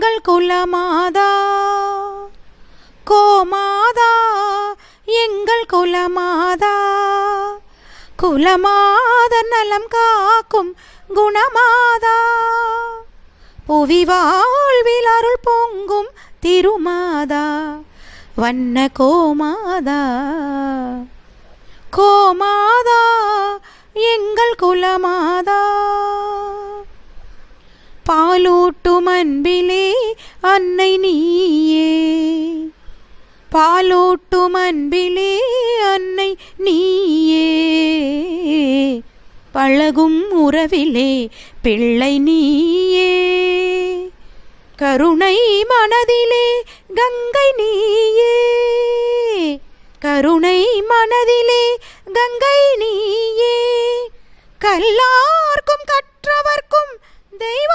எங்கள் குலமாதா, கோமாதா எங்கள் குலமாதா, குலமாத நலம் காக்கும் குணமாதா, புவி வாழ்வில் அருள் பொங்கும் திருமாதா, வண்ண கோமாதா, கோமாதா எங்கள் குலமாதா. பாலூட்டும் அன்பிலே அன்னை நீயே, பாலூட்டும் அன்பிலே அன்னை நீயே, பழகும் உறவிலே பிள்ளை நீயே, கருணை மனதிலே கங்கை நீயே, கருணை மனதிலே கங்கை நீயே, கல்லார்க்கும் கற்றவர்க்கும் தெய்வம்